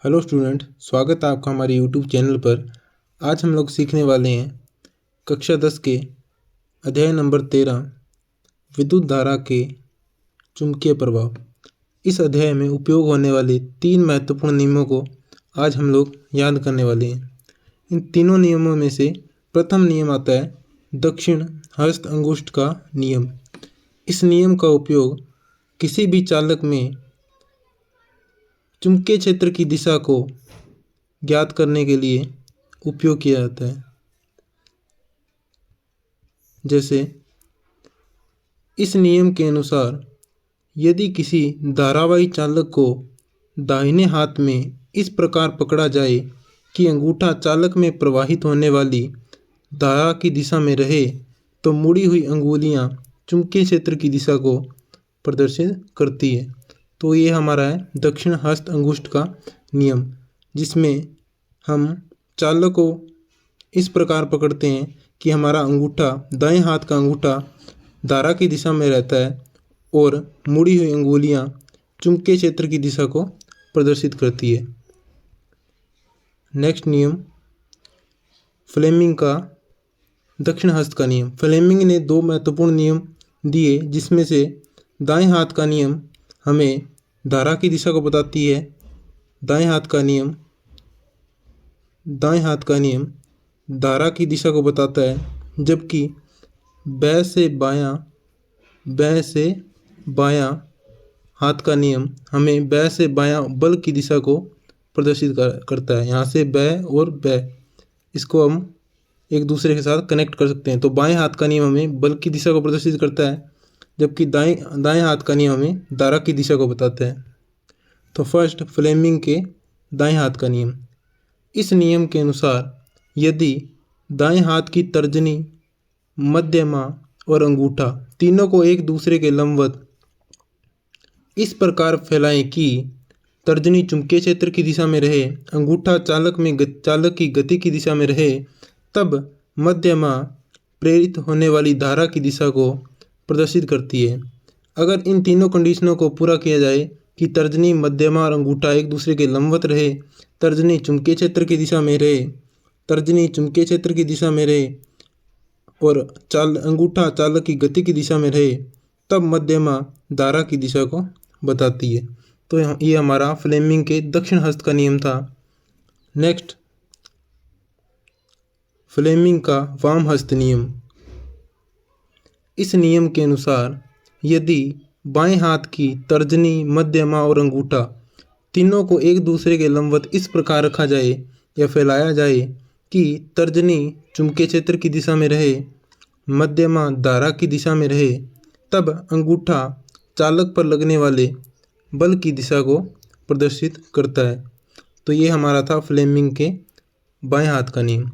Hello student, स्वागत है आपका हमारे यूट्यूब चैनल पर। आज हम लोग सीखने वाले हैं कक्षा 10 के अध्याय नंबर 13 विद्युत धारा के चुंबकीय प्रभाव। इस अध्याय में उपयोग होने वाले 3 महत्वपूर्ण नियमों को आज हम लोग याद करने वाले हैं। इन तीनों नियमों में से प्रथम नियम आता है दक्षिण हस्त अंगुष्ठ का नियम। इस नियम का उपयोग किसी भी चालक में चुंबकीय क्षेत्र की दिशा को ज्ञात करने के लिए उपयोग किया जाता है। जैसे इस नियम के अनुसार यदि किसी धारावाही चालक को दाहिने हाथ में इस प्रकार पकड़ा जाए कि अंगूठा चालक में प्रवाहित होने वाली धारा की दिशा में रहे, तो मुड़ी हुई अंगुलियां चुंबकीय क्षेत्र की दिशा को प्रदर्शित करती है। तो ये हमारा है दक्षिण हस्त अंगुष्ठ का नियम, जिसमें हम चालक को इस प्रकार पकड़ते हैं कि हमारा अंगूठा, दाएं हाथ का अंगूठा धारा की दिशा में रहता है और मुड़ी हुई अंगुलियां चुंबकीय क्षेत्र की दिशा को प्रदर्शित करती है। नेक्स्ट नियम फ्लेमिंग का दक्षिण हस्त का नियम। फ्लेमिंग ने 2 महत्वपूर्ण नियम दिए, जिसमें से दाएं हाथ का नियम हमें धारा की दिशा को बताती है। दाएं हाथ का नियम धारा की दिशा को बताता है, जबकि बाएं से बायां हाथ का नियम हमें बाएं से बायां बल की दिशा को प्रदर्शित करता है। यहाँ से बाएं और बाएं, इसको हम एक दूसरे के साथ कनेक्ट कर सकते हैं। तो बाएं हाथ का नियम हमें बल की दिशा को प्रदर्शित करता है, जबकि दाएं हाथ का नियम हमें धारा की दिशा को बताता है। तो फर्स्ट फ्लेमिंग के दाएं हाथ का नियम। इस नियम के अनुसार यदि दाएं हाथ की तर्जनी, मध्यमा और अंगूठा तीनों को एक दूसरे के लंबवत इस प्रकार फैलाएं कि तर्जनी चुंबकीय क्षेत्र की दिशा में रहे, अंगूठा चालक की गति की दिशा में रहे, तब मध्यमा प्रेरित होने वाली धारा की दिशा को प्रदर्शित करती है। अगर इन तीनों कंडीशनों को पूरा किया जाए कि तर्जनी, मध्यमा और अंगूठा एक दूसरे के लंबवत रहे, तर्जनी चुंबकीय क्षेत्र की दिशा में रहे और अंगूठा चालक की गति की दिशा में रहे, तब मध्यमा धारा की दिशा को बताती है। तो ये हमारा फ्लेमिंग के दक्षिण हस्त का नियम था। नेक्स्ट फ्लेमिंग का वाम हस्त नियम। इस नियम के अनुसार यदि बाएं हाथ की तर्जनी, मध्यमा और अंगूठा तीनों को एक दूसरे के लंबवत इस प्रकार रखा जाए या फैलाया जाए कि तर्जनी चुंबकीय क्षेत्र की दिशा में रहे, मध्यमा धारा की दिशा में रहे, तब अंगूठा चालक पर लगने वाले बल की दिशा को प्रदर्शित करता है। तो ये हमारा था फ्लेमिंग के बाएं हाथ का नियम।